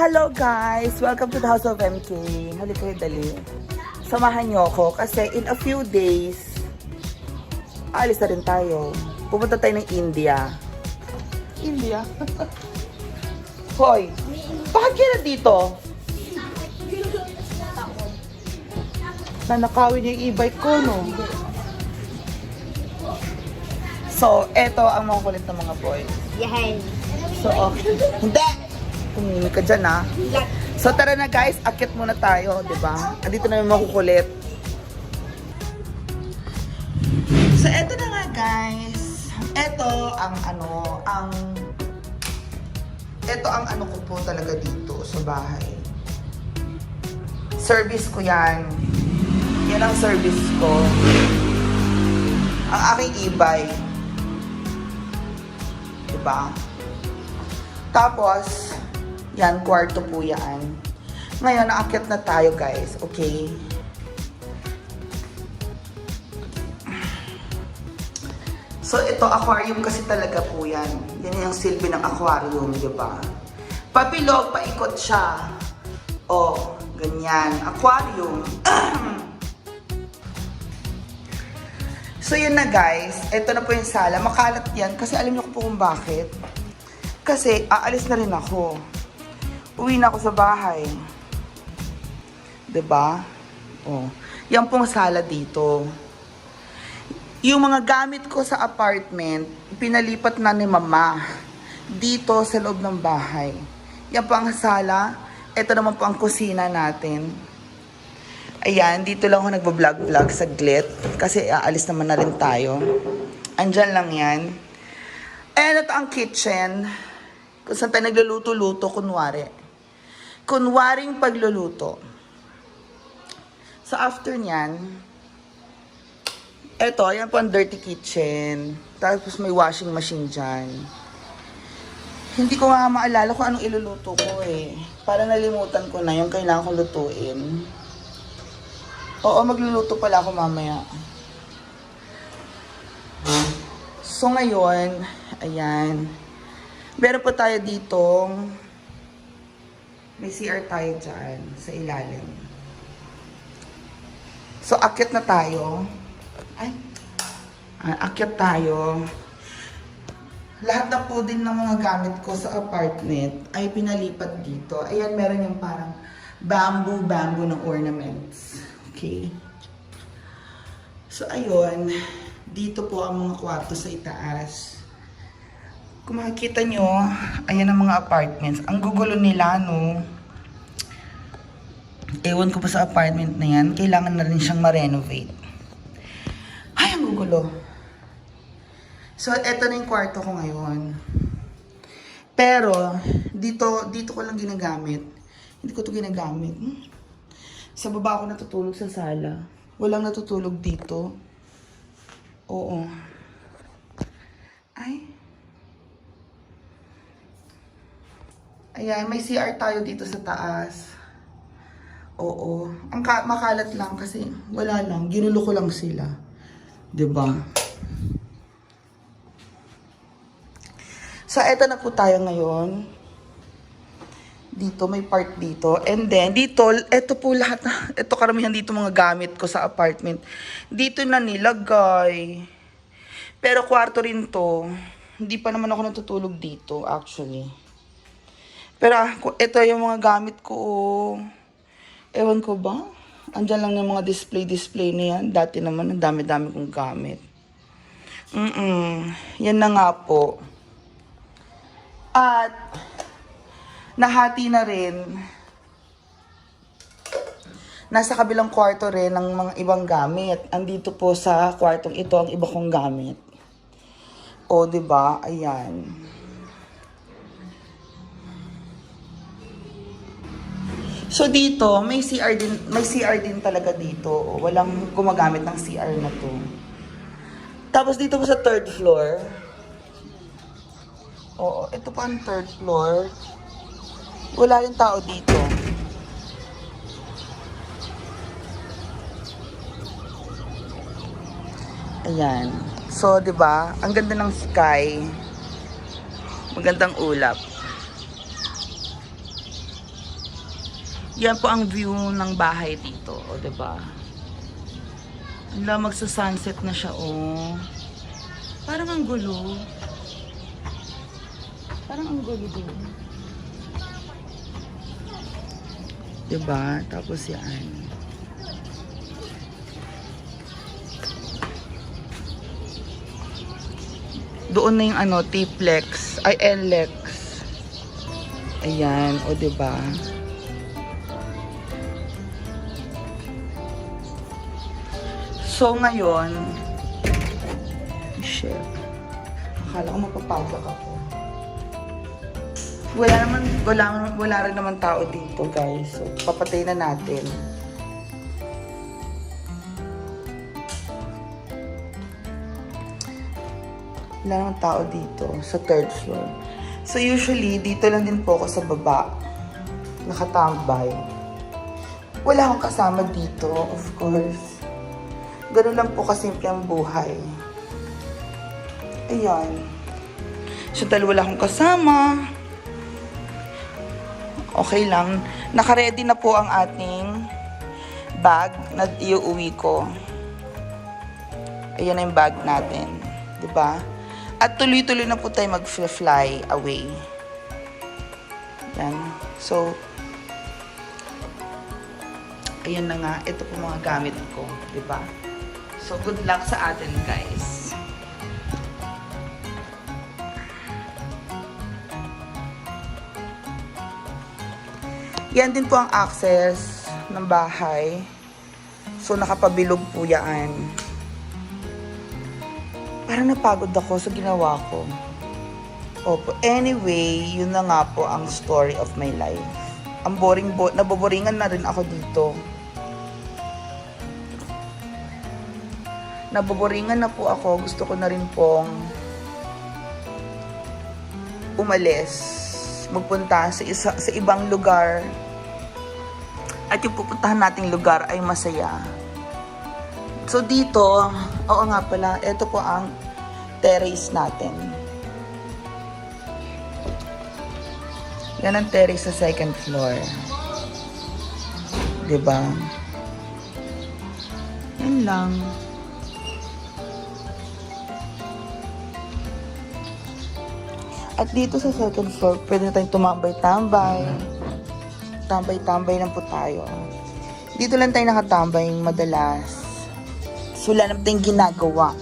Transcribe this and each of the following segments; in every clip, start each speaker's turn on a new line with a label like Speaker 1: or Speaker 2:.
Speaker 1: Hello guys! Welcome to the House of MK. Halika kayo dali. Samahan niyo ako kasi in a few days, aalis na rin tayo. Pupunta tayo ng India. India? Hoy! Bakit ka na dito? Nanakawin niya yung e-bike ko, no? So, eto ang mga kulit ng mga boys.
Speaker 2: Yahay.
Speaker 1: So, okay. Hindi! Tumingin ka dyan, ha? So, tara na guys. Akit muna tayo, di ba? Andito na yung makukulit. So, eto na nga guys. Eto ang ano ko po talaga dito sa bahay. Service ko yan. Yan ang service ko. Ang aking e-bike. Diba? Tapos, yan, kwarto po yan. Ngayon, naakyat na tayo, guys. Okay? So, ito, aquarium kasi talaga po yan. Yan yung silbi ng aquarium, di ba? Papilog, paikot siya. O, ganyan. Aquarium. So, yun na, guys. Ito na po yung sala. Makalat yan kasi alam niyo po kung bakit. Kasi, aalis na rin ako. Uwi na ako sa bahay. Diba? Oh. Yan pong sala dito. Yung mga gamit ko sa apartment, pinalipat na ni mama. Dito sa loob ng bahay. Yan po ang sala. Ito naman po ang kusina natin. Ayan, dito lang ako nagbablog-vlog saglit. Kasi aalis naman na rin tayo. Andyan lang yan. And ito ang kitchen. Kung saan tayo nagluluto-luto, kunwari. Kunwaring pagluluto. So, after nyan, eto, ayan po ang dirty kitchen. Tapos may washing machine dyan. Hindi ko nga maalala kung anong iluluto ko eh. Para nalimutan ko na yung kailangan kong lutuin. Oo, magluluto pala ako mamaya. So, ngayon, ayan. Meron po tayo ditong may CR tayo dyan sa ilalim. So, akyat na tayo. Akyat tayo. Lahat na po din ng mga gamit ko sa apartment ay pinalipat dito. Ayan, meron yung parang bamboo ng ornaments. Okay? So, ayun. Dito po ang mga kwarto sa itaas. Kung makikita nyo, ayan ang mga apartments. Ang gugulo nila, no? Ewan ko pa sa apartment na yan. Kailangan na rin siyang ma-renovate. Ay, ang gugulo. So, eto na yung kwarto ko ngayon. Pero, dito ko lang ginagamit. Hindi ko to ginagamit. Sa baba ako natutulog sa sala. Walang natutulog dito. Oo. Ay. Ayan, may CR tayo dito sa taas. Oo. Ang makalat lang kasi wala lang. Ginulo ko lang sila. 'Di ba? So, eto na po tayo ngayon. Dito, may part dito. And then, dito, eto po lahat na. Eto karamihan dito mga gamit ko sa apartment. Dito na nilagay. Pero kwarto rin to. Hindi pa naman ako natutulog dito, actually. Pero ito yung mga gamit ko. Ewan ko ba? Andyan lang yung mga display na yan. Dati naman, ang dami-dami kong gamit. Yan na nga po. At, nahati na rin. Nasa kabilang kwarto rin ng mga ibang gamit. Andito po sa kwartong ito ang iba kong gamit. O, diba? Ayan. So dito, may CR din talaga dito. Walang gumagamit ng CR na to. Tapos dito po sa third floor. Oo, ito pa ang third floor. Wala rin tao dito. Ayan. So, 'di ba? Ang ganda ng sky. Magandang ulap. Yan po ang view ng bahay dito, o diba? Wala, magsa-sunset na siya, oh. Parang ang gulo. Parang ang gulo din. Diba? Tapos yan. Doon na yung ano, T-Plex. Ay, L-Lex. Ayan, o diba? So, ngayon, shit. Akala ko mapapagod ako. Wala rin naman tao dito, guys. So, papatay na natin. Wala naman tao dito sa third floor. So, usually, dito lang din po ako sa baba. Nakatambay. Wala akong kasama dito, of course. Ganun lang po kasimple ang buhay. Ayan. So, dahil wala akong kasama, okay lang. Nakaready na po ang ating bag na iuwi ko. Ayan na yung bag natin. Diba? At tuloy-tuloy na po tayo mag-fly away. Yan. So, ayan na nga. Ito po mga gamit ko. Diba? So, good luck sa atin, guys. Yan din po ang access ng bahay. So, nakapabilog po yan. Parang napagod ako sa ginawa ko. Opo. Anyway, yun na nga po ang story of my life. Ang naboboringan na rin ako dito. Naboboringan na po ako. Gusto ko na rin pong umalis. Magpunta sa ibang lugar. At yung pupuntahan nating lugar ay masaya. So dito, oo nga pala, ito po ang terrace natin. Yan ang terrace sa second floor. Diba? Yan lang. At dito sa second floor, pwede na tayong tumambay-tambay. Tambay-tambay lang po tayo. Dito lang tayo nakatambay madalas. So, wala naman tayong ginagawa.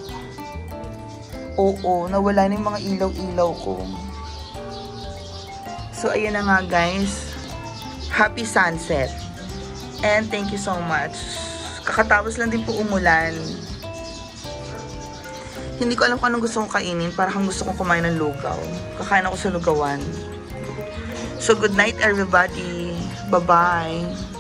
Speaker 1: Oo, nawala na yung mga ilaw-ilaw ko. So, ayan na nga guys. Happy sunset. And thank you so much. Kakatapos lang din po umulan. Hindi ko alam kung anong gusto kong kainin. Parang gusto kong kumain ng lugaw. Kakain ako sa lugawan. So, good night everybody. Bye-bye.